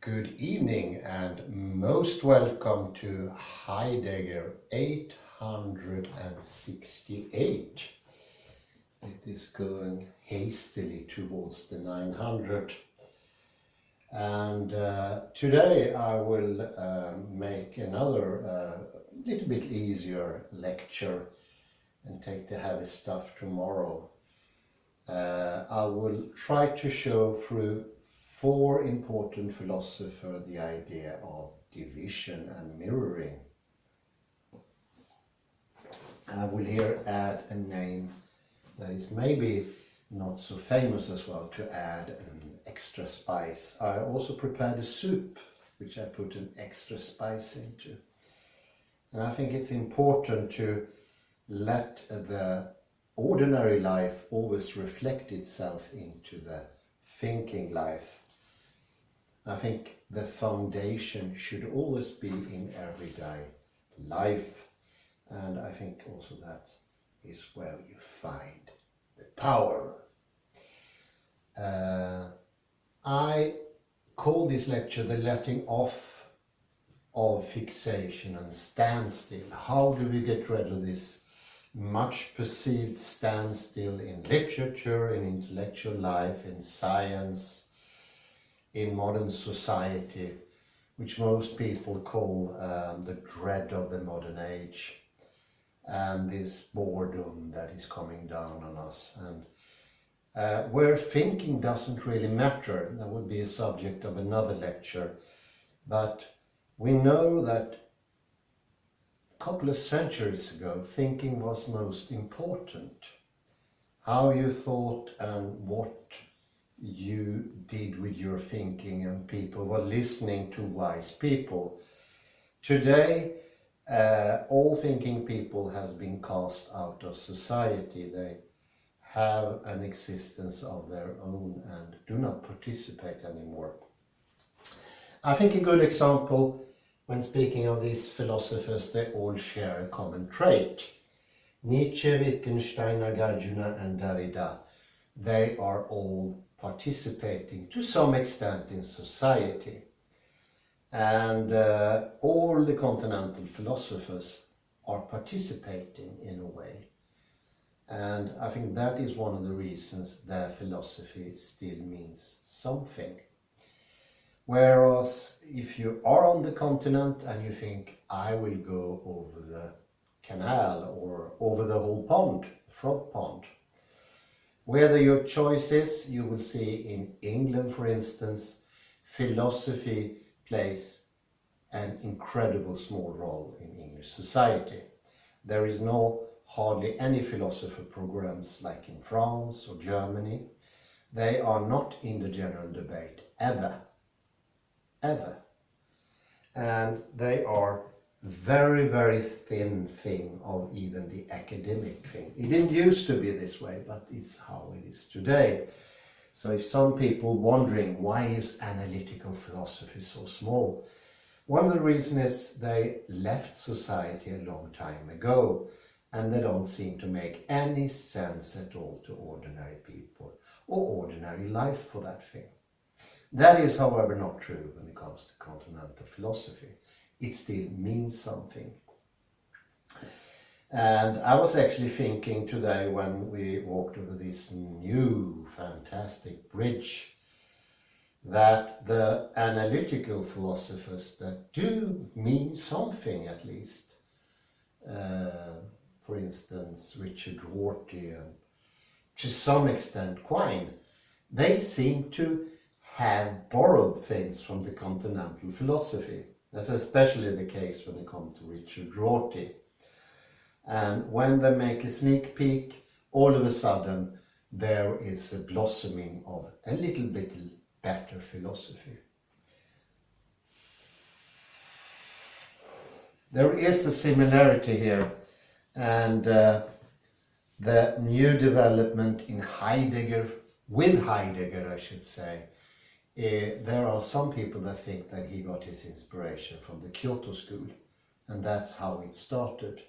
Good evening and most welcome to Heidegger 868. It is going hastily towards the 900. And today I will make another little bit easier lecture and take the heavy stuff tomorrow. I will try to show through four important philosophers the idea of division and mirroring. I will here add a name that is maybe not so famous as well, to add an extra spice. I also prepared a soup which I put an extra spice into. And I think it's important to let the ordinary life always reflect itself into the thinking life. I think the foundation should always be in everyday life, and I think also that is where you find the power. I call this lecture the letting off of fixation and standstill. How do we get rid of this much perceived standstill in literature, in intellectual life, in science, in modern society, which most people call the dread of the modern age, and this boredom that is coming down on us, and where thinking doesn't really matter. That would be a subject of another lecture, but we know that a couple of centuries ago thinking was most important. How you thought and what you did with your thinking, and people were listening to wise people. Today all thinking people has been cast out of society. They have an existence of their own and do not participate anymore. I think a good example when speaking of these philosophers, they all share a common trait. Nietzsche, Wittgenstein, Nagarjuna and Derrida, they are all participating to some extent in society. And all the continental philosophers are participating in a way. And I think that is one of the reasons their philosophy still means something. Whereas if you are on the continent and you think, I will go over the canal or over the whole pond, frog pond, whether your choice is, you will see in England, for instance, philosophy plays an incredible small role in English society. There is hardly any philosophy programs like in France or Germany. They are not in the general debate ever. And they are very, very thin thing of even the academic thing. It didn't used to be this way, but it's how it is today. So if some people wondering why is analytical philosophy so small, one of the reasons is they left society a long time ago, and they don't seem to make any sense at all to ordinary people, or ordinary life for that thing. That is, however, not true when it comes to continental philosophy. It still means something. And I was actually thinking today when we walked over this new fantastic bridge, that the analytical philosophers that do mean something at least, for instance Richard Rorty and to some extent Quine, they seem to have borrowed things from the continental philosophy. That's especially the case when it comes to Richard Rorty. And when they make a sneak peek, all of a sudden there is a blossoming of a little bit better philosophy. There is a similarity here, and the new development in Heidegger, with Heidegger I should say, there are some people that think that he got his inspiration from the Kyoto school, and that's how it started.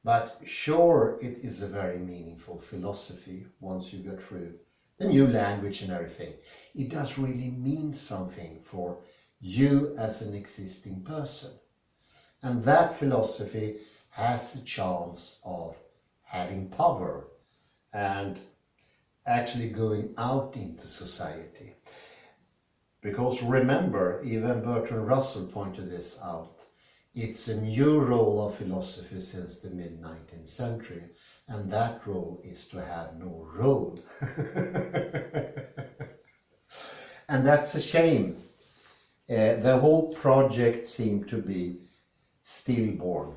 But sure, it is a very meaningful philosophy once you get through the new language and everything. It does really mean something for you as an existing person. And that philosophy has a chance of having power and actually going out into society. Because remember, even Bertrand Russell pointed this out, it's a new role of philosophy since the mid-19th century, and that role is to have no role. And that's a shame. The whole project seemed to be stillborn,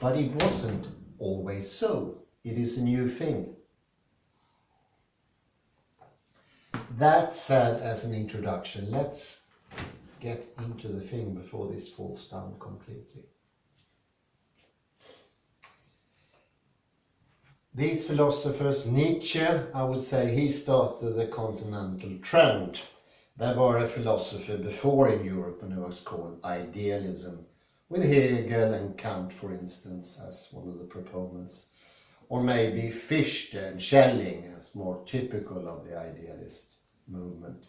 but it wasn't always so. It is a new thing. That said, as an introduction, let's get into the thing before this falls down completely. These philosophers, Nietzsche, I would say he started the continental trend. There were a philosopher before in Europe, and it was called idealism, with Hegel and Kant, for instance, as one of the proponents. Or maybe Fichte and Schelling as more typical of the idealist movement.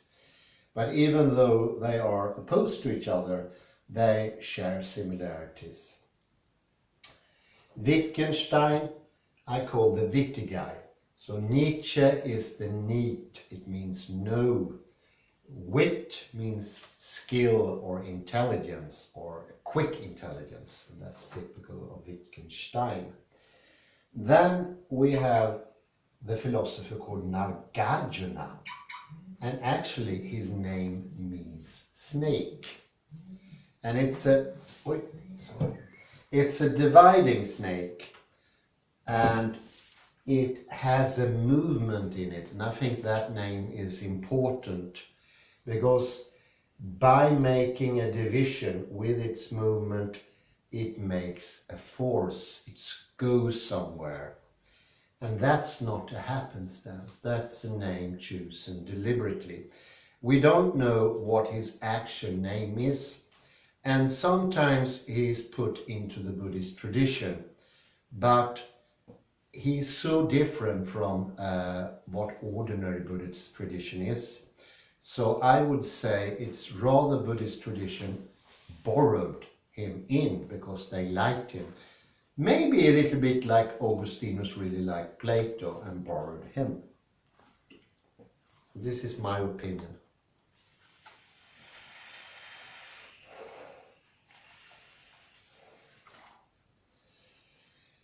But even though they are opposed to each other, they share similarities. Wittgenstein, I call the witty guy. So Nietzsche is the neat, it means know. Wit means skill or intelligence, or quick intelligence, and that's typical of Wittgenstein. Then we have the philosopher called Nagarjuna, and actually his name means snake. And it's a dividing snake, and it has a movement in it, and I think that name is important because by making a division with its movement, it makes a force, it goes somewhere. And that's not a happenstance, that's a name chosen deliberately. We don't know what his actual name is, and sometimes he is put into the Buddhist tradition, but he's so different from what ordinary Buddhist tradition is. So I would say it's rather Buddhist tradition borrowed him in because they liked him. Maybe a little bit like Augustinus really liked Plato and borrowed him. This is my opinion.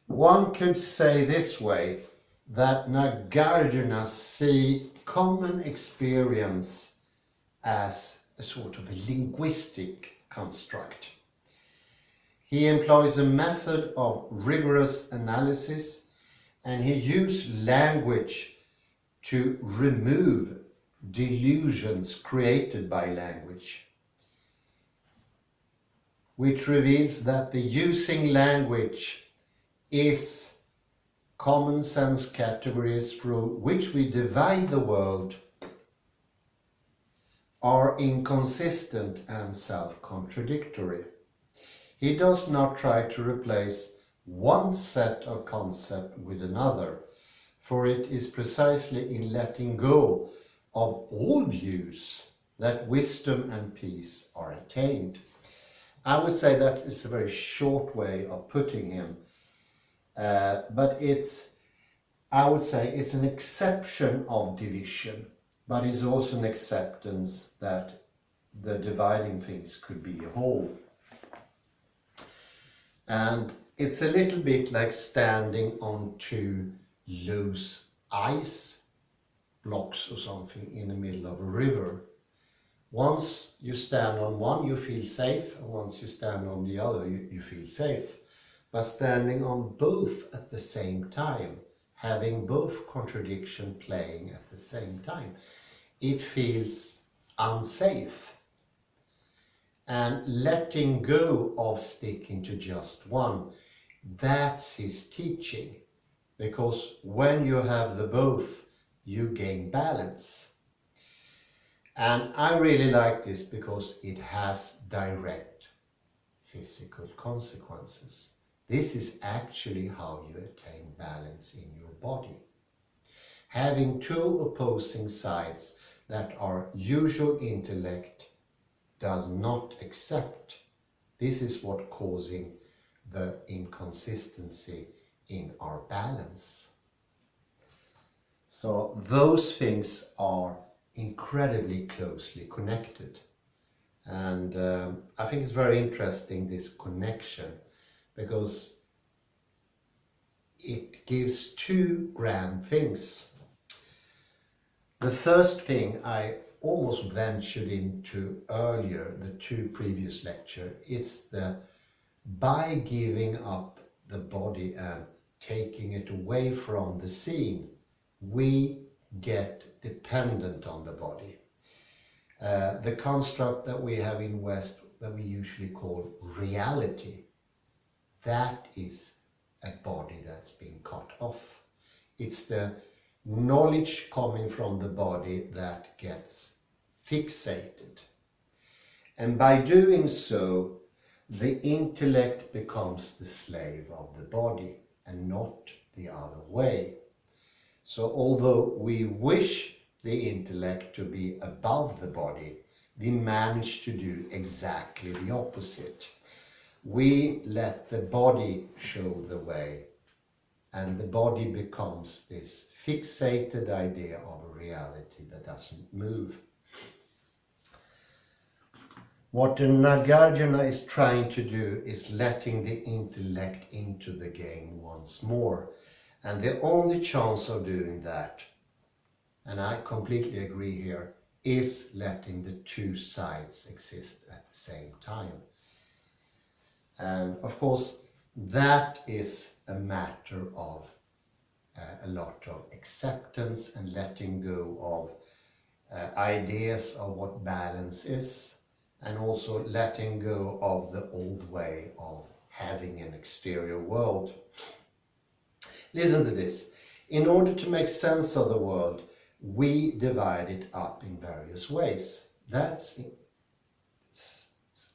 One could say this way, that Nagarjuna see common experience as a sort of a linguistic construct. He employs a method of rigorous analysis, and he uses language to remove delusions created by language, which reveals that the using language is common sense categories through which we divide the world are inconsistent and self-contradictory. He does not try to replace one set of concepts with another, for it is precisely in letting go of all views that wisdom and peace are attained. I would say that is a very short way of putting him, but I would say it's an exception of division, but it's also an acceptance that the dividing things could be a whole. And it's a little bit like standing on two loose ice blocks or something in the middle of a river. Once you stand on one, you feel safe, and once you stand on the other, you feel safe. But standing on both at the same time, having both contradiction playing at the same time, it feels unsafe. And letting go of sticking to just one, that's his teaching. Because when you have the both, you gain balance. And I really like this because it has direct physical consequences. This is actually how you attain balance in your body. Having two opposing sides that are usual intellect does not accept. This is what causing the inconsistency in our balance. So those things are incredibly closely connected. And I think it's very interesting, this connection, because it gives two grand things. The first thing I almost ventured into earlier, the two previous lecture, is the by giving up the body and taking it away from the scene, we get dependent on the body. The construct that we have in West that we usually call reality, that is a body that's been cut off. It's the knowledge coming from the body that gets fixated. And by doing so, the intellect becomes the slave of the body and not the other way. So although we wish the intellect to be above the body, we manage to do exactly the opposite. We let the body show the way, and the body becomes this fixated idea of a reality that doesn't move. What the Nagarjuna is trying to do is letting the intellect into the game once more. And the only chance of doing that, and I completely agree here, is letting the two sides exist at the same time. And of course, that is a matter of a lot of acceptance and letting go of ideas of what balance is, and also letting go of the old way of having an exterior world. Listen to this. In order to make sense of the world, we divide it up in various ways. That's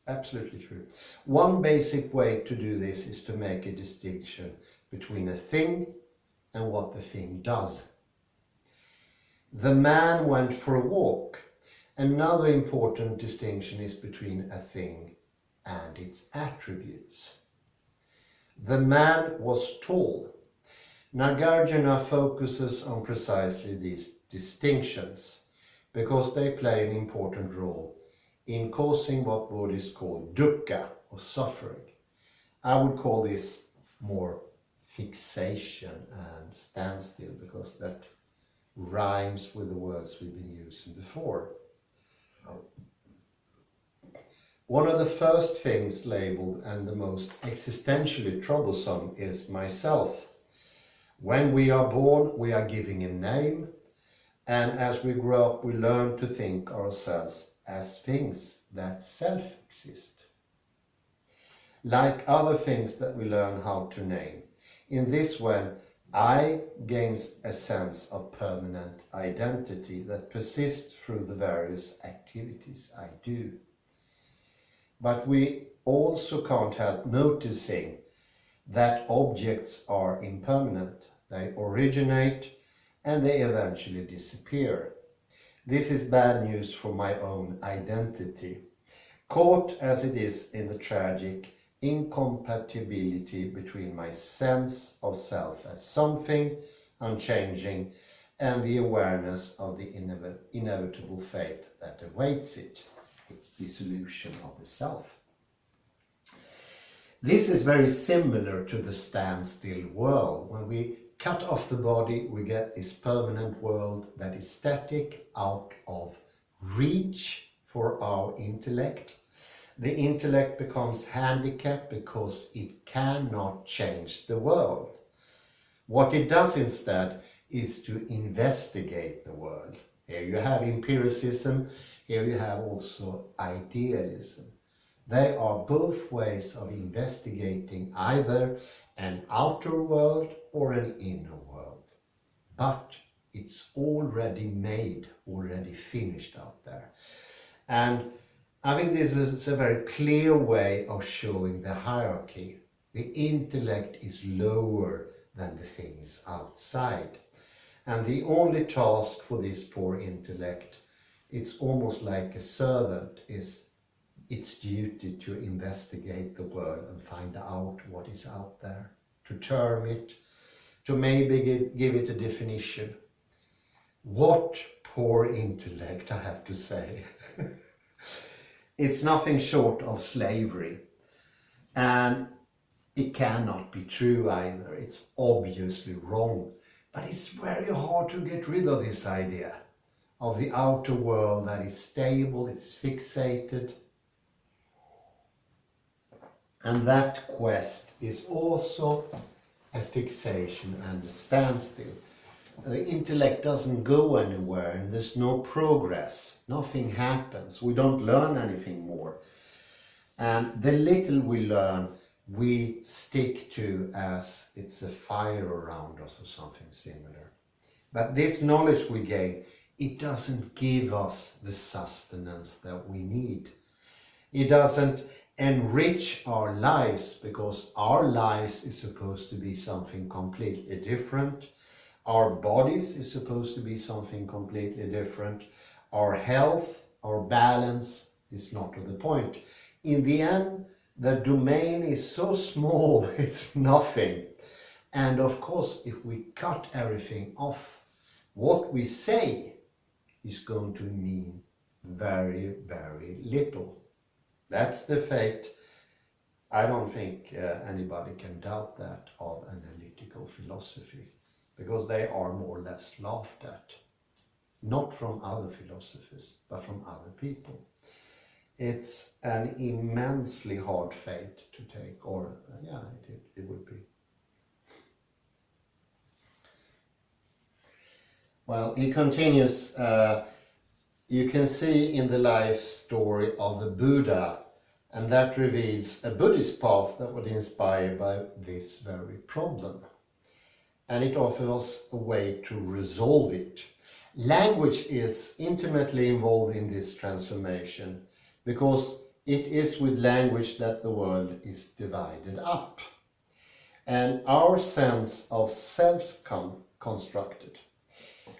absolutely true. One basic way to do this is to make a distinction between a thing and what the thing does. The man went for a walk. Another important distinction is between a thing and its attributes. The man was tall. Nagarjuna focuses on precisely these distinctions because they play an important role in causing what Buddhists call dukkha, or suffering. I would call this more fixation and standstill, because that rhymes with the words we've been using before. One of the first things labeled and the most existentially troublesome is myself. When we are born, we are giving a name, and as we grow up, we learn to think ourselves as things that self-exist. Like other things that we learn how to name. In this way, I gains a sense of permanent identity that persists through the various activities I do. But we also can't help noticing that objects are impermanent. They originate and they eventually disappear. This is bad news for my own identity, caught as it is in the tragic incompatibility between my sense of self as something unchanging and the awareness of the inevitable fate that awaits it, its dissolution of the self. This is very similar to the standstill world. When we cut off the body, we get this permanent world that is static, out of reach for our intellect. The intellect becomes handicapped because it cannot change the world. What it does instead is to investigate the world. Here you have empiricism, here you have also idealism. They are both ways of investigating either an outer world or an inner world. But it's already made, already finished out there. And I think this is a very clear way of showing the hierarchy. The intellect is lower than the things outside. And the only task for this poor intellect, it's almost like a servant, is its duty to investigate the world and find out what is out there, to term it, to maybe give it a definition. What poor intellect, I have to say. It's nothing short of slavery. And it cannot be true either. It's obviously wrong. But it's very hard to get rid of this idea of the outer world that is stable, it's fixated. And that quest is also a fixation and a standstill. The intellect doesn't go anywhere and there's no progress. Nothing happens. We don't learn anything more. And the little we learn, we stick to as it's a fire around us or something similar. But this knowledge we gain, it doesn't give us the sustenance that we need. It doesn't enrich our lives, because our lives is supposed to be something completely different. Our bodies is supposed to be something completely different. Our health, our balance is not to the point. In the end, the domain is so small, it's nothing. And of course, if we cut everything off, what we say is going to mean very, very little. That's the fate. I don't think anybody can doubt that of analytical philosophy, because they are more or less laughed at. Not from other philosophies, but from other people. It's an immensely hard fate to take, or yeah, it would be. Well, he continues, you can see in the life story of the Buddha, and that reveals a Buddhist path that was inspired by this very problem. And it offers a way to resolve it. Language is intimately involved in this transformation, because it is with language that the world is divided up. And our sense of self's constructed.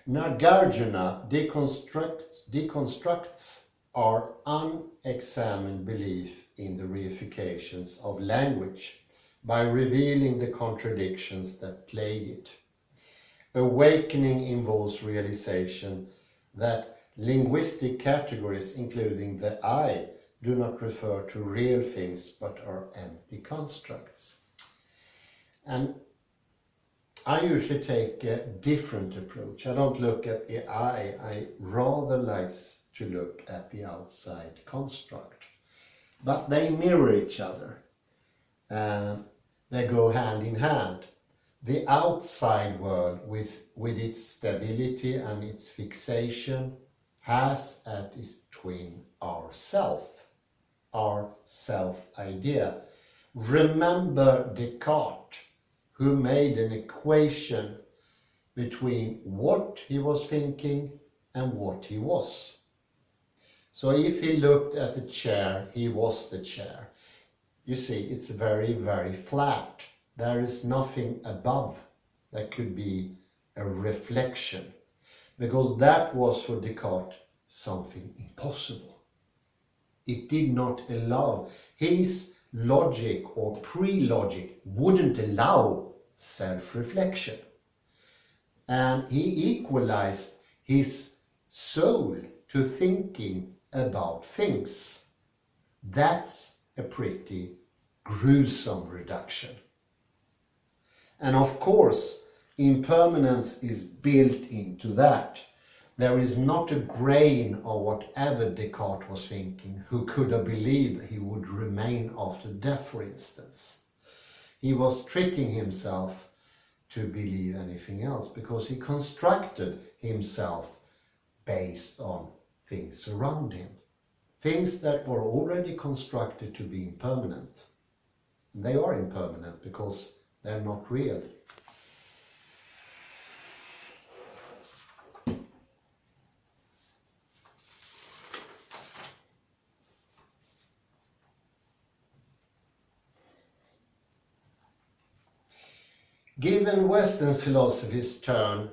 Nagarjuna deconstructs our unexamined belief in the reifications of language by revealing the contradictions that plague it. Awakening involves realization that linguistic categories, including the I, do not refer to real things but are empty constructs. And I usually take a different approach. I don't look at the I rather like to look at the outside construct. But they mirror each other. They go hand in hand. The outside world with its stability and its fixation has at its twin our self-idea. Remember Descartes, who made an equation between what he was thinking and what he was. So if he looked at the chair, he was the chair. You see, it's very, very flat. There is nothing above that could be a reflection, because that was for Descartes something impossible. It did not allow, his logic or pre-logic wouldn't allow self-reflection. And he equalized his soul to thinking about things. That's a pretty gruesome reduction. And of course, impermanence is built into that. There is not a grain of whatever Descartes was thinking who could have believed he would remain after death, for instance. He was tricking himself to believe anything else, because he constructed himself based on things around him. Things that were already constructed to be impermanent. They are impermanent because they're not real. Given Western philosophy's turn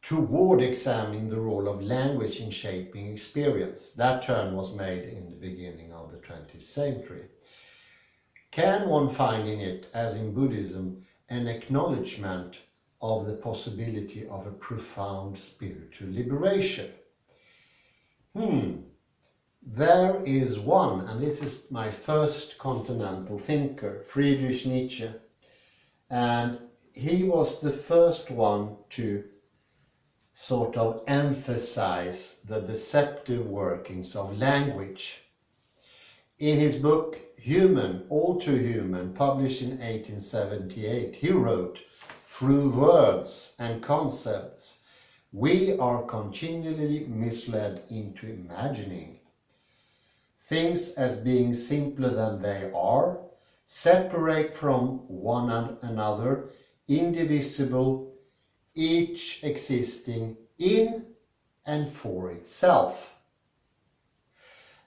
toward examining the role of language in shaping experience. That turn was made in the beginning of the 20th century. Can one find in it, as in Buddhism, an acknowledgement of the possibility of a profound spiritual liberation? There is one, and this is my first continental thinker, Friedrich Nietzsche, and he was the first one to sort of emphasize the deceptive workings of language. In his book Human, All Too Human, published in 1878, he wrote, "Through words and concepts, we are continually misled into imagining things as being simpler than they are, separate from one another, indivisible, each existing in and for itself.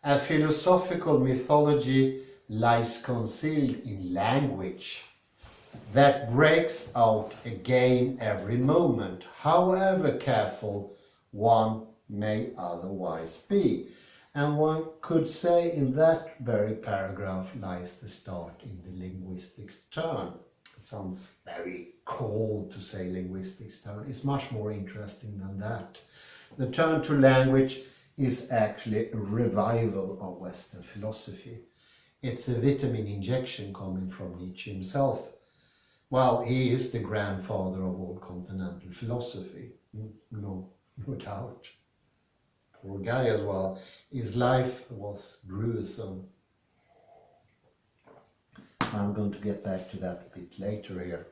A philosophical mythology lies concealed in language that breaks out again every moment, however careful one may otherwise be." And one could say in that very paragraph lies the start in the linguistics turn. It sounds very cold to say linguistics turn. It's much more interesting than that. The turn to language is actually a revival of Western philosophy. It's a vitamin injection coming from Nietzsche himself. Well, he is the grandfather of all continental philosophy, no doubt. Poor guy as well. His life was gruesome. I'm going to get back to that a bit later here.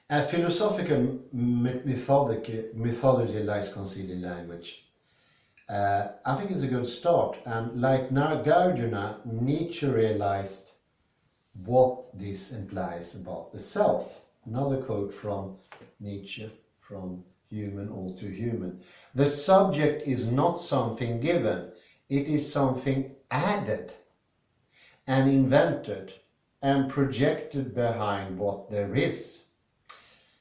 A philosophical mythology lies concealed in language. I think it's a good start, and like Nagarjuna, Nietzsche realized what this implies about the self. Another quote from Nietzsche, from Human, All Too Human. "The subject is not something given, it is something added and invented and projected behind what there is."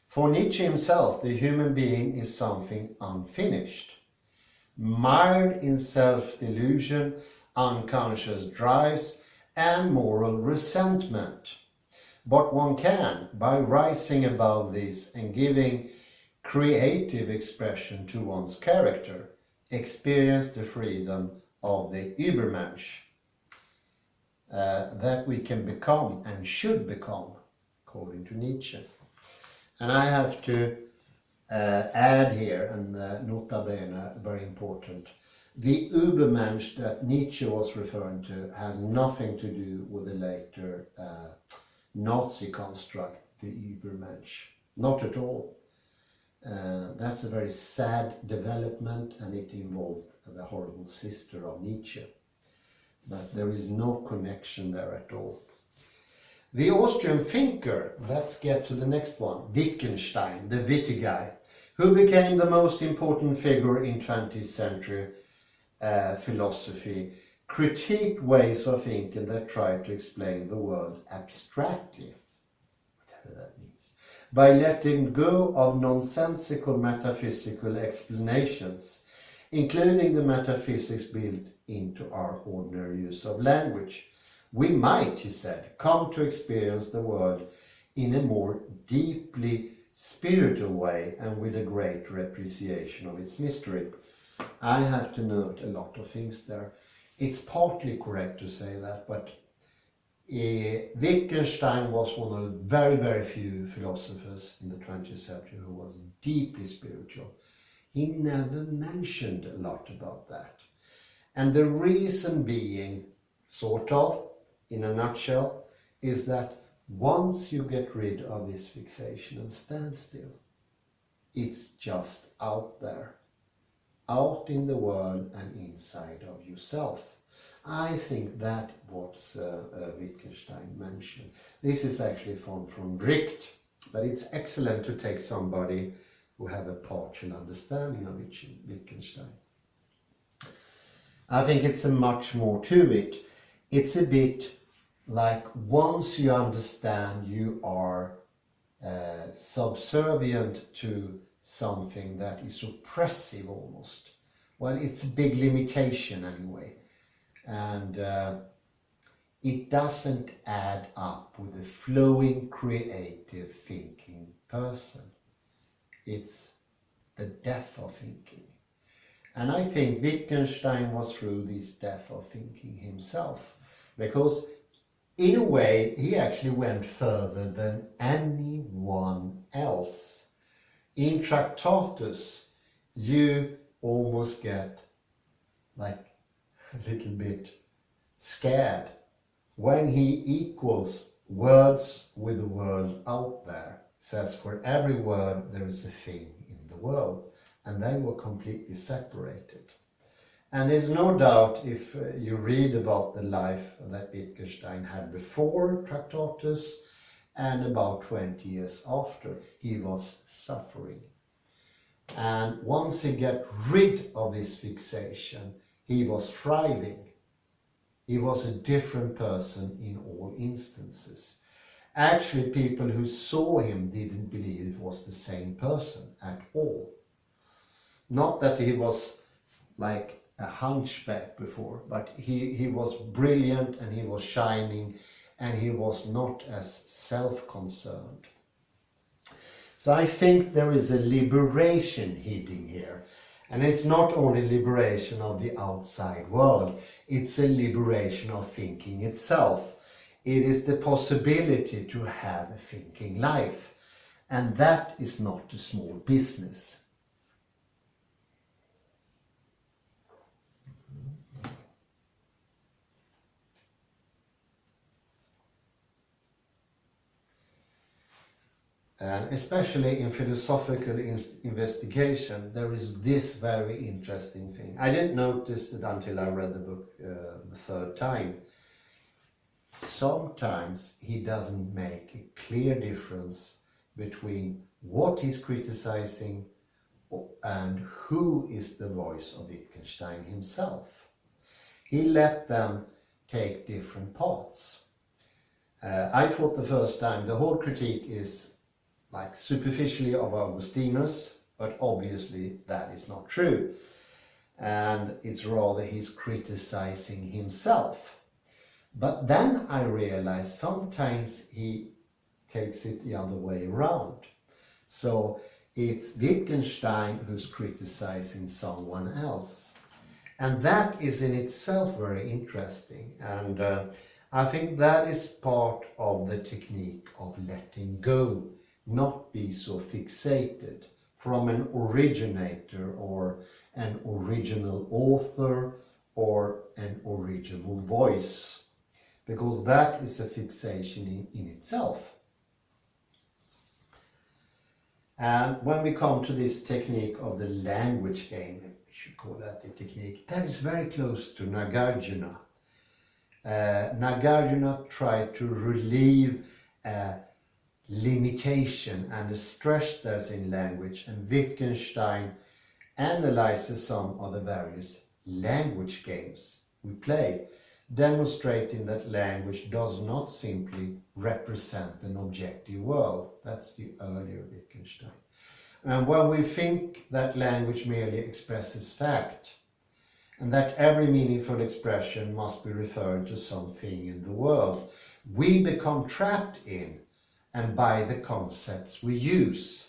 For Nietzsche himself, the human being is something unfinished, mired in self-delusion, unconscious drives, and moral resentment. But one can, by rising above this and giving creative expression to one's character, experience the freedom of the Übermensch that we can become and should become, according to Nietzsche. And I have to add here, and nota bene, very important, the Übermensch that Nietzsche was referring to has nothing to do with the later Nazi construct, the Übermensch. Not at all. That's a very sad development, and it involved the horrible sister of Nietzsche. But there is no connection there at all. The Austrian thinker, let's get to the next one, Wittgenstein, the witty guy, who became the most important figure in 20th century philosophy, critiqued ways of thinking that tried to explain the world abstractly, whatever that means, by letting go of nonsensical metaphysical explanations, including the metaphysics built into our ordinary use of language. We might, he said, come to experience the world in a more deeply spiritual way and with a greater appreciation of its mystery. I have to note a lot of things there. It's partly correct to say that, but Wittgenstein was one of the very, very few philosophers in the 20th century who was deeply spiritual. He never mentioned a lot about that. And the reason being, sort of, in a nutshell, is that once you get rid of this fixation and standstill, it's just out there, out in the world and inside of yourself. I think that what Wittgenstein mentioned. This is actually from Richt, but it's excellent to take somebody who have a partial understanding of Wittgenstein. I think it's a much more to it. It's a bit like once you understand you are subservient to something that is oppressive almost. Well, it's a big limitation anyway, and it doesn't add up with a flowing, creative, thinking person. It's the death of thinking. And I think Wittgenstein was through this death of thinking himself, because in a way he actually went further than anyone else. In Tractatus, you almost get like a little bit scared when he equals words with the world out there. Says for every word there is a thing in the world, and they were completely separated. And there's no doubt, if you read about the life that Wittgenstein had before Tractatus and about 20 years after, he was suffering. And once he got rid of this fixation, he was thriving. He was a different person in all instances. Actually, people who saw him didn't believe it was the same person at all. Not that he was like a hunchback before, but he was brilliant and he was shining and he was not as self-concerned. So I think there is a liberation hidden here. And it's not only liberation of the outside world, it's a liberation of thinking itself. It is the possibility to have a thinking life. And that is not a small business. And especially in philosophical investigation, there is this very interesting thing. I didn't notice it until I read the book the third time. Sometimes he doesn't make a clear difference between what he's criticizing and who is the voice of Wittgenstein himself. He let them take different parts. I thought the first time the whole critique is like superficially of Augustinus, but obviously that is not true. And it's rather he's criticizing himself. But then I realized sometimes he takes it the other way around. So it's Wittgenstein who's criticizing someone else. And that is in itself very interesting. And I think that is part of the technique of letting go. Not be so fixated from an originator or an original author or an original voice, because that is a fixation in itself. And when we come to this technique of the language game, we should call that a technique, that is very close to Nagarjuna. Nagarjuna tried to relieve limitation and the stress there's in language, and Wittgenstein analyzes some of the various language games we play, demonstrating that language does not simply represent an objective world. That's the earlier Wittgenstein. And when we think that language merely expresses fact, and that every meaningful expression must be referring to something in the world, we become trapped in and by the concepts we use.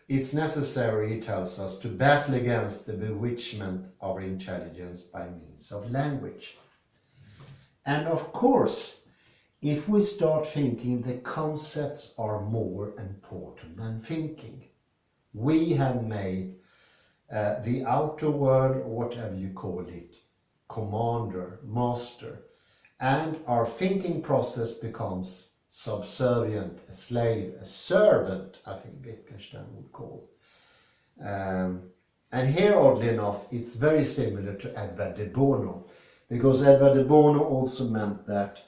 It's necessary, he tells us, to battle against the bewitchment of our intelligence by means of language. And of course, if we start thinking the concepts are more important than thinking, we have made the outer world, or whatever you call it, commander, master, and our thinking process becomes subservient, a slave, a servant, I think Wittgenstein would call. And here, oddly enough, it's very similar to Edward de Bono, because Edward de Bono also meant that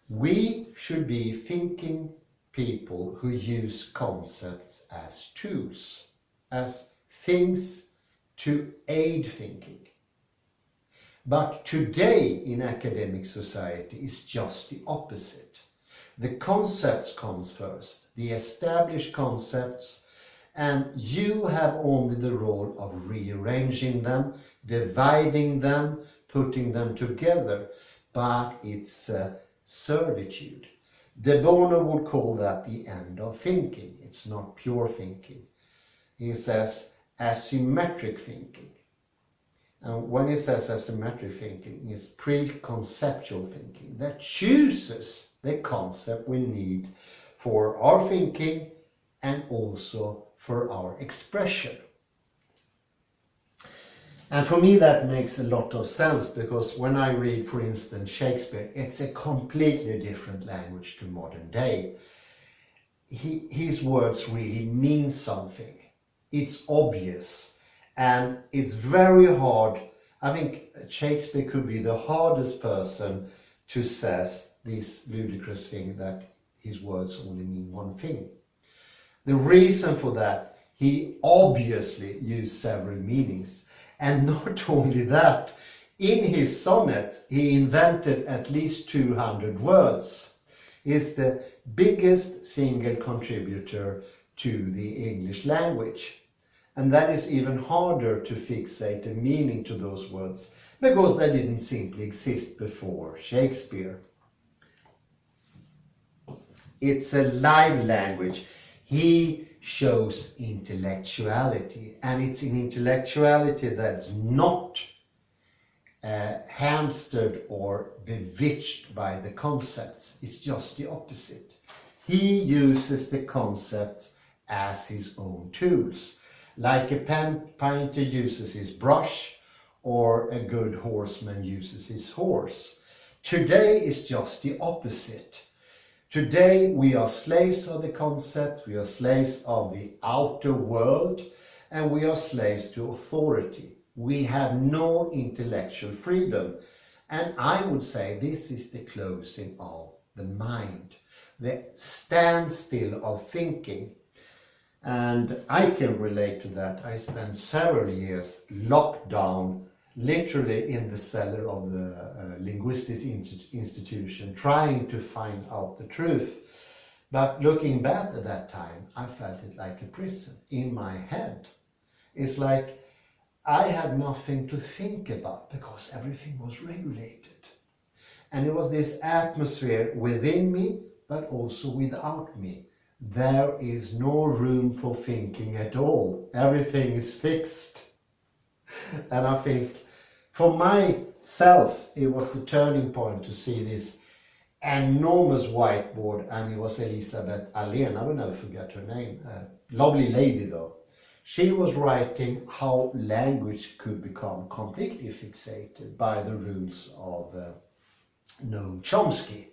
we should be thinking people who use concepts as tools, as things to aid thinking. But today in academic society is just the opposite. The concepts comes first, the established concepts, and you have only the role of rearranging them, dividing them, putting them together, but it's servitude. De Bono would call that the end of thinking. It's not pure thinking. He says asymmetric thinking. And when he says asymmetric thinking, it's preconceptual thinking that chooses the concept we need for our thinking and also for our expression. And for me that makes a lot of sense, because when I read, for instance, Shakespeare, it's a completely different language to modern day. His words really mean something. It's obvious. And it's very hard. I think Shakespeare could be the hardest person to say this ludicrous thing that his words only mean one thing. The reason for that, he obviously used several meanings. And not only that, in his sonnets, he invented at least 200 words. He's the biggest single contributor to the English language. And that is even harder to fixate a meaning to those words, because they didn't simply exist before Shakespeare. It's a live language. He shows intellectuality, and it's an intellectuality that's not hamstered or bewitched by the concepts. It's just the opposite. He uses the concepts as his own tools. Like a painter uses his brush, or a good horseman uses his horse. Today is just the opposite. Today we are slaves of the concept, we are slaves of the outer world, and we are slaves to authority. We have no intellectual freedom. And I would say this is the closing of the mind, the standstill of thinking. And I can relate to that. I spent several years locked down, literally in the cellar of the linguistics institution, trying to find out the truth. But looking back at that time, I felt it like a prison in my head. It's like I had nothing to think about because everything was regulated. And it was this atmosphere within me, but also without me. There is no room for thinking at all. Everything is fixed. And I think for myself, it was the turning point to see this enormous whiteboard, and it was Elisabeth Allén. I will never forget her name. Lovely lady though. She was writing how language could become completely fixated by the rules of Noam Chomsky.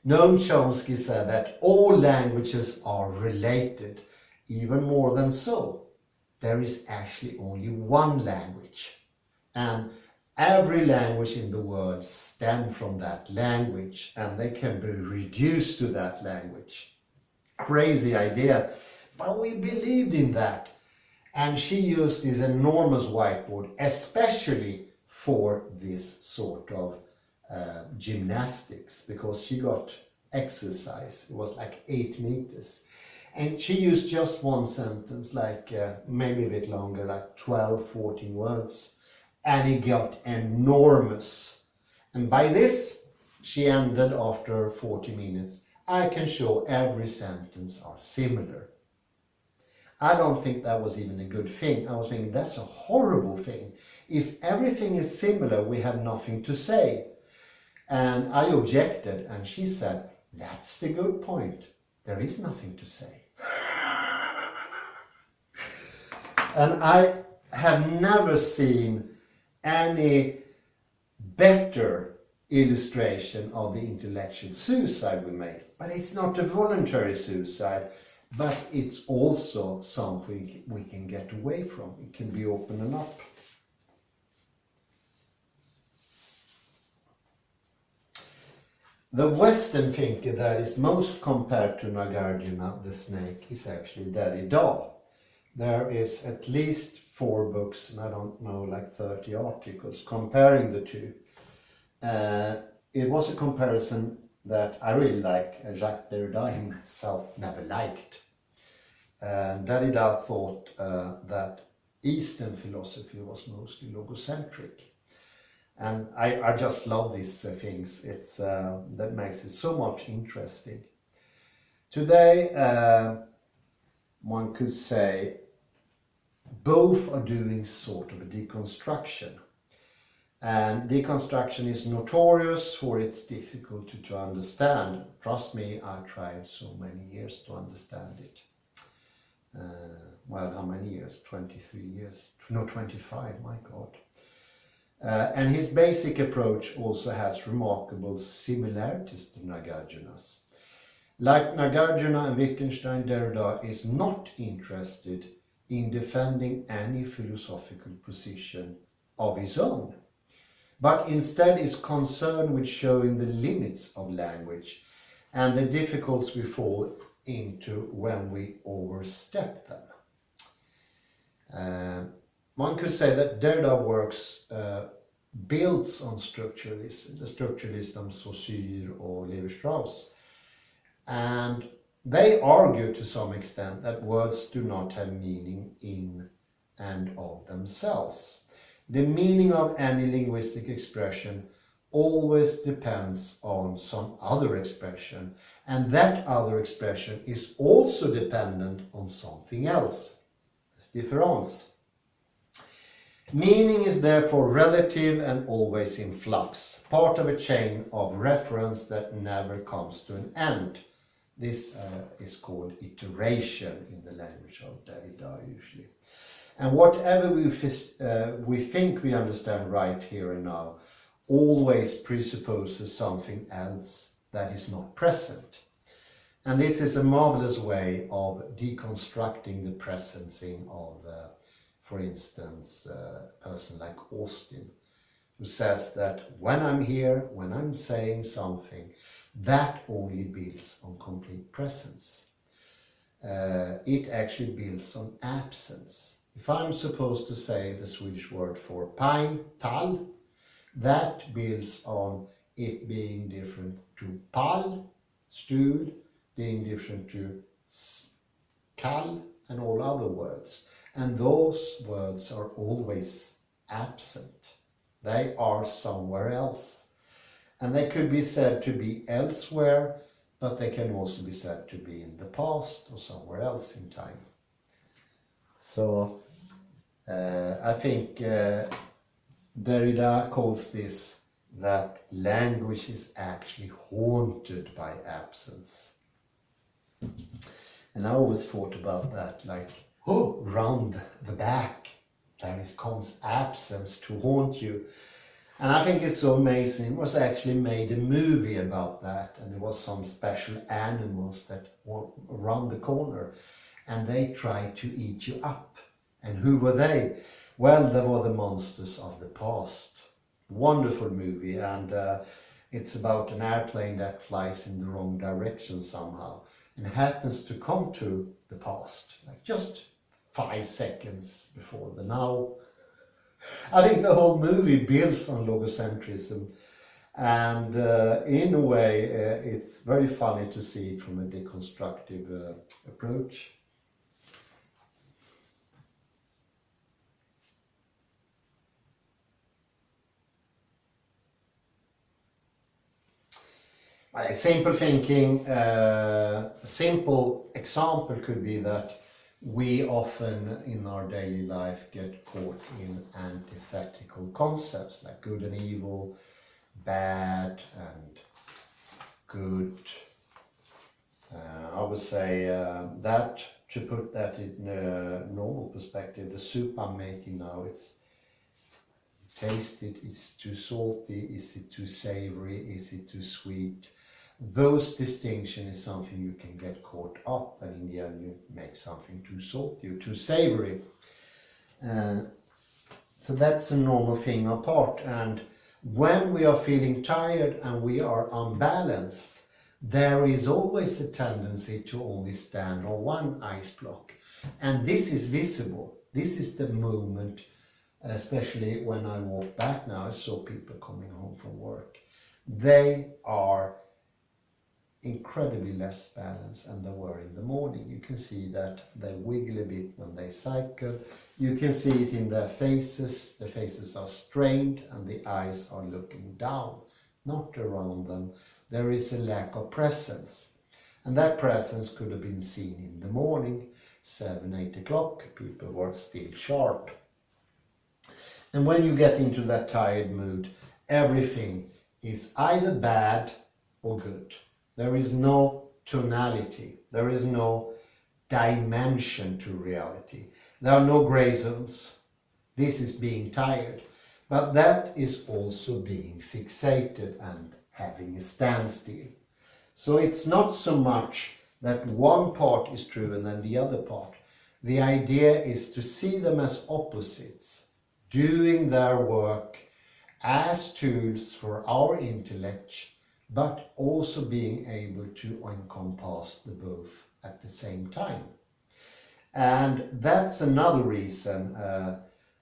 Noam Chomsky said that all languages are related, even more than so. There is actually only one language, and every language in the world stems from that language, and they can be reduced to that language. Crazy idea, but we believed in that. And she used this enormous whiteboard, especially for this sort of gymnastics, because she got exercise. It was like 8 meters. And she used just one sentence, like maybe a bit longer, like 12, 14 words. And it got enormous. And by this, she ended after 40 minutes. I can show every sentence are similar. I don't think that was even a good thing. I was thinking that's a horrible thing. If everything is similar, we have nothing to say. And I objected, and she said, that's the good point. There is nothing to say. And I have never seen any better illustration of the intellectual suicide we make. But it's not a voluntary suicide, but it's also something we can get away from. It can be opening up. The Western thinker that is most compared to Nagarjuna the snake is actually Derrida. There is at least 4 books, and I don't know, like 30 articles comparing the two. It was a comparison that I really like. Jacques Derrida himself never liked. Derrida thought that Eastern philosophy was mostly logocentric. And I just love these things. It's that makes it so much interesting. Today, one could say both are doing sort of a deconstruction. And deconstruction is notorious for its difficulty to understand. Trust me, I tried so many years to understand it. Well, how many years? 23 years? No, 25, my God. And his basic approach also has remarkable similarities to Nagarjuna's. Like Nagarjuna and Wittgenstein, Derrida is not interested in defending any philosophical position of his own, but instead is concerned with showing the limits of language and the difficulties we fall into when we overstep them. One could say that Derrida works builds on structuralism, the structuralism Saussure or Levi-Strauss, and they argue to some extent that words do not have meaning in and of themselves. The meaning of any linguistic expression always depends on some other expression, and that other expression is also dependent on something else. It's difference. Meaning is therefore relative and always in flux, part of a chain of reference that never comes to an end. This is called iteration in the language of Derrida usually. And whatever we think we understand right here and now always presupposes something else that is not present. And this is a marvelous way of deconstructing the presencing of, for instance, a person like Austin, who says that when I'm here, when I'm saying something, that only builds on complete presence. It actually builds on absence. If I'm supposed to say the Swedish word for pine, tall, that builds on it being different to pall, stool, being different to kall and all other words. And those words are always absent. They are somewhere else. And they could be said to be elsewhere, but they can also be said to be in the past or somewhere else in time. So I think Derrida calls this that language is actually haunted by absence. And I always thought about that, like, oh, round the back, there is constant absence to haunt you. And I think it's so amazing. It was actually made a movie about that, and there was some special animals that were around the corner, and they tried to eat you up. And who were they? Well, they were the monsters of the past. Wonderful movie, and it's about an airplane that flies in the wrong direction somehow and happens to come to the past, like just 5 seconds before the now. I think the whole movie builds on logocentrism, and in a way it's very funny to see it from a deconstructive approach. Simple thinking, a simple example could be that we often in our daily life get caught in antithetical concepts like good and evil, bad and good. I would say that, to put that in a normal perspective, the soup I'm making now, it's taste it, is it too salty, is it too savory, is it too sweet? Those distinctions is something you can get caught up, and in the end you make something too salty or too savory. So that's a normal thing apart. And when we are feeling tired and we are unbalanced, there is always a tendency to only stand on one ice block. And this is visible. This is the moment, especially when I walk back now, I saw people coming home from work. They are incredibly less balance than they were in the morning. You can see that they wiggle a bit when they cycle. You can see it in their faces. The faces are strained and the eyes are looking down, not around them. There is a lack of presence. And that presence could have been seen in the morning, 7, 8 o'clock. People were still sharp. And when you get into that tired mood, everything is either bad or good. There is no tonality. There is no dimension to reality. There are no gray zones. This is being tired. But that is also being fixated and having a standstill. So it's not so much that one part is true and then the other part. The idea is to see them as opposites, doing their work as tools for our intellect, but also being able to encompass the both at the same time. And that's another reason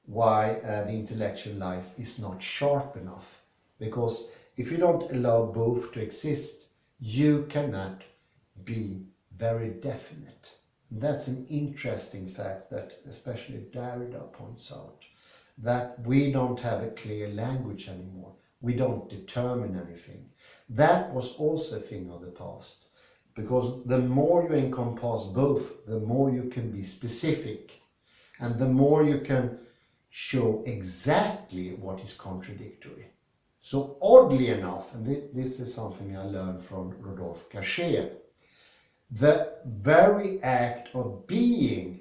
why the intellectual life is not sharp enough. Because if you don't allow both to exist, you cannot be very definite. That's an interesting fact that especially Derrida points out, that we don't have a clear language anymore. We don't determine anything. That was also a thing of the past, because the more you encompass both, the more you can be specific, and the more you can show exactly what is contradictory. So oddly enough, and this is something I learned from Rodolphe Cachet, the very act of being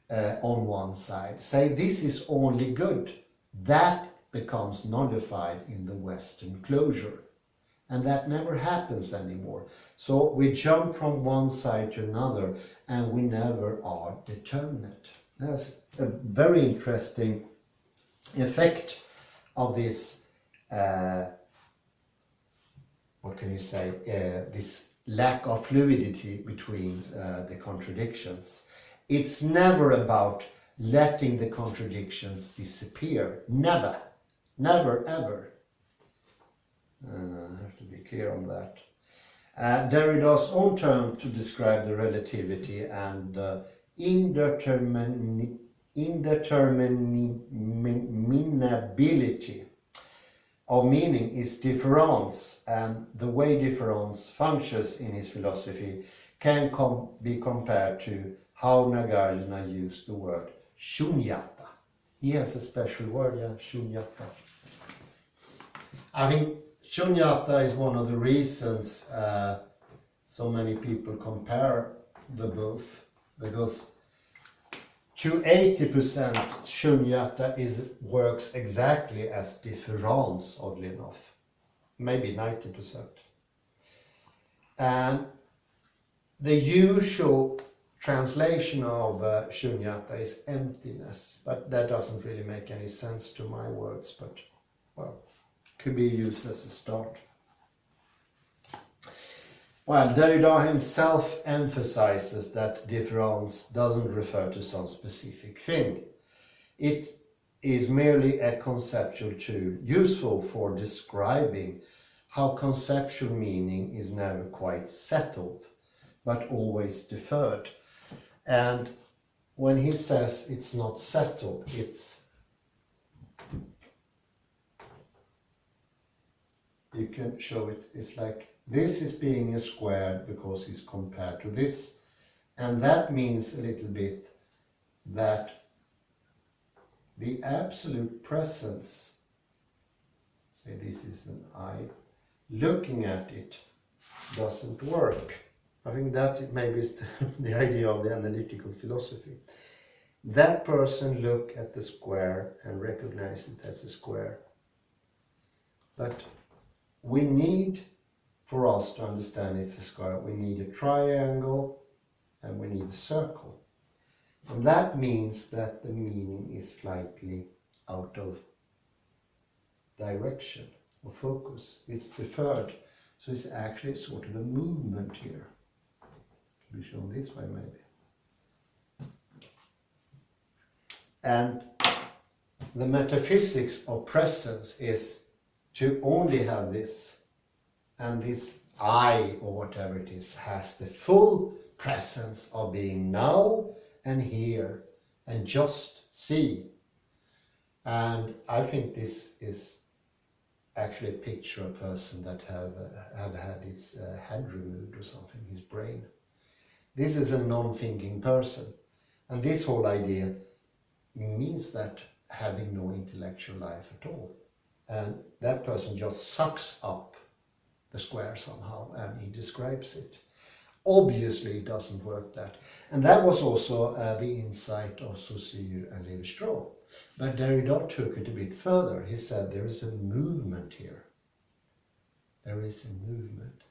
on one side, say this is only good, that becomes nullified in the Western closure. And that never happens anymore. So we jump from one side to another and we never are determinate. That's a very interesting effect of this, what can you say, this lack of fluidity between the contradictions. It's never about letting the contradictions disappear. Never. Never, ever. I have to be clear on that. Derrida's own term to describe the relativity and indeterminability of meaning is difference, and the way difference functions in his philosophy can be compared to how Nagarjuna used the word shunyata. He has a special word, yeah, shunyata. I think shunyata is one of the reasons so many people compare the both, because to 80% shunyata works exactly as difference, oddly enough, maybe 90%. And the usual translation of shunyata is emptiness, but that doesn't really make any sense to my words, but well, could be used as a start. Well, Derrida himself emphasizes that difference doesn't refer to some specific thing. It is merely a conceptual tool useful for describing how conceptual meaning is never quite settled, but always deferred. And when he says it's not settled, you can show it's like this is being a square because it's compared to this. And that means a little bit that the absolute presence, say this is an I, looking at it doesn't work. I think that maybe is the idea of the analytical philosophy. That person look at the square and recognize it as a square. But we need, for us to understand it's a square, we need a triangle and we need a circle. And that means that the meaning is slightly out of direction or focus. It's deferred. So it's actually sort of a movement here. Be shown this way maybe. And the metaphysics of presence is to only have this, and this I, or whatever it is, has the full presence of being now and here and just see. And I think this is actually a picture of a person that have had his head removed or something, his brain. This is a non-thinking person. And this whole idea means that having no intellectual life at all. And that person just sucks up the square somehow, and he describes it. Obviously it doesn't work that. And that was also the insight of Saussure and Lévi-Strauss. But Derrida took it a bit further. He said there is a movement here. There is a movement.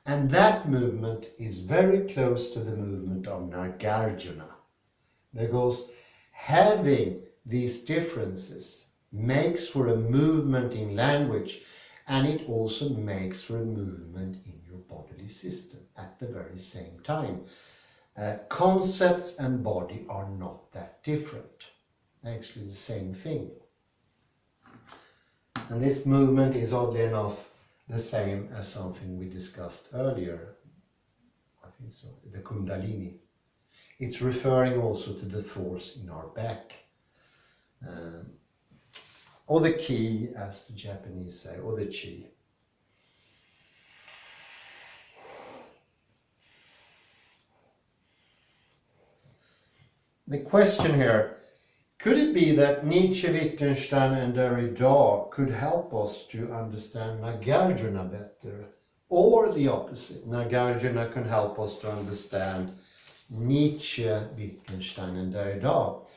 And that movement is very close to the movement of Nagarjuna. Because having these differences makes for a movement in language, and it also makes for a movement in your bodily system at the very same time. Concepts and body are not that different. Actually the same thing. And this movement is oddly enough the same as something we discussed earlier. I think so, the Kundalini. It's referring also to the force in our back. Or the ki, as the Japanese say, or the chi. The question here, could it be that Nietzsche, Wittgenstein and Derrida could help us to understand Nagarjuna better? Or the opposite, Nagarjuna can help us to understand Nietzsche, Wittgenstein and Derrida?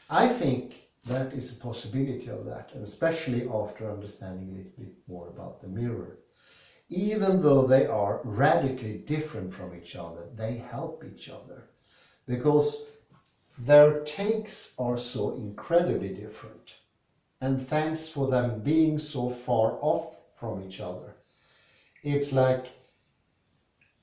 I think that is a possibility of that, and especially after understanding a little bit more about the mirror. Even though they are radically different from each other, they help each other. Because their takes are so incredibly different. And thanks for them being so far off from each other. It's like,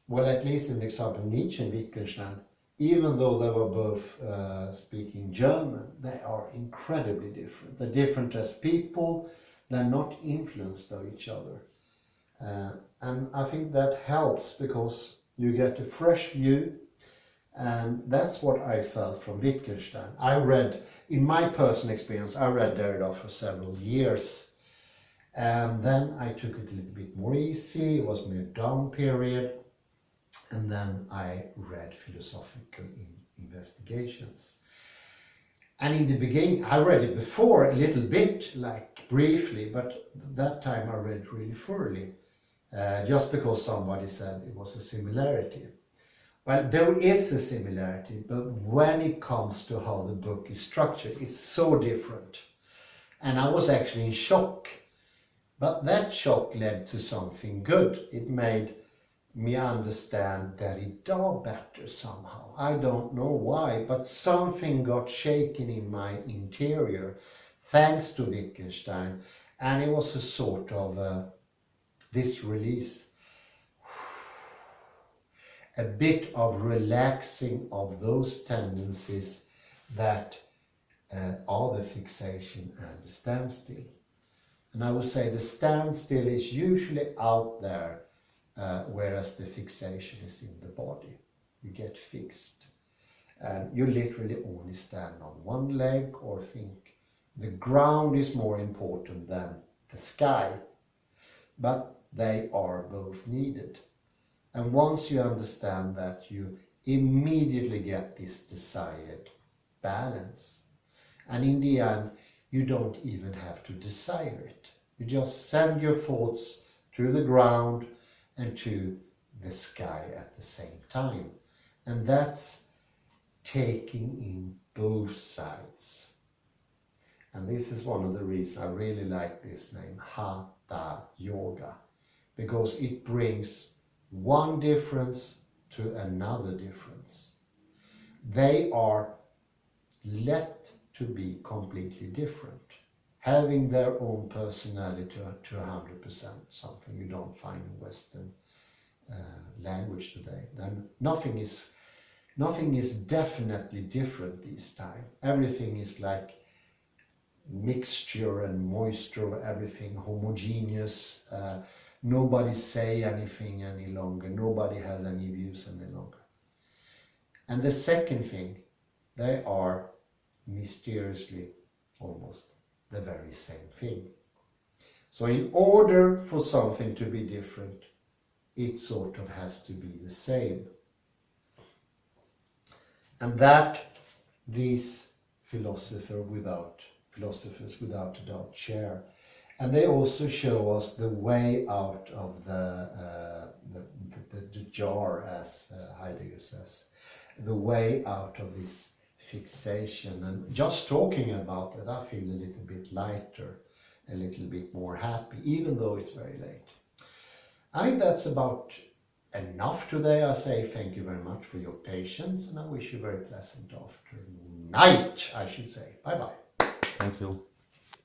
well, at least in the example Nietzsche and Wittgenstein, even though they were both speaking German, they are incredibly different. They're different as people, they're not influenced by each other. And I think that helps because you get a fresh view, and that's what I felt from Wittgenstein. I read, in my personal experience, I read Derrida for several years. And then I took it a little bit more easy, it was my down period. And then I read philosophical investigations. And in the beginning, I read it before a little bit, like briefly, but that time I read really thoroughly, just because somebody said it was a similarity. Well, there is a similarity, but when it comes to how the book is structured, it's so different. And I was actually in shock. But that shock led to something good. It made me understand Derrida better somehow. I don't know why, but something got shaken in my interior thanks to Wittgenstein, and it was a sort of this release, a bit of relaxing of those tendencies that are the fixation and the standstill. And I would say the standstill is usually out there, whereas the fixation is in the body. You get fixed. And you literally only stand on one leg or think the ground is more important than the sky. But they are both needed. And once you understand that, you immediately get this desired balance. And in the end, you don't even have to desire it. You just send your thoughts to the ground and to the sky at the same time. And that's taking in both sides. And this is one of the reasons I really like this name, Hatha Yoga, because it brings one difference to another difference. They are let to be completely different, having their own personality to 100%, something you don't find in Western language today. Then nothing is definitely different this time. Everything is like mixture and moisture of everything, homogeneous. Nobody say anything any longer. Nobody has any views any longer. And the second thing, they are mysteriously almost the very same thing. So in order for something to be different, it sort of has to be the same. And that these philosophers without a doubt share. And they also show us the way out of the jar, as Heidegger says, the way out of this fixation. And just talking about that, I feel a little bit lighter, a little bit more happy, even though it's very late. I think that's about enough today. I say thank you very much for your patience, and I wish you a very pleasant afternoon, night, I should say. Bye bye. Thank you.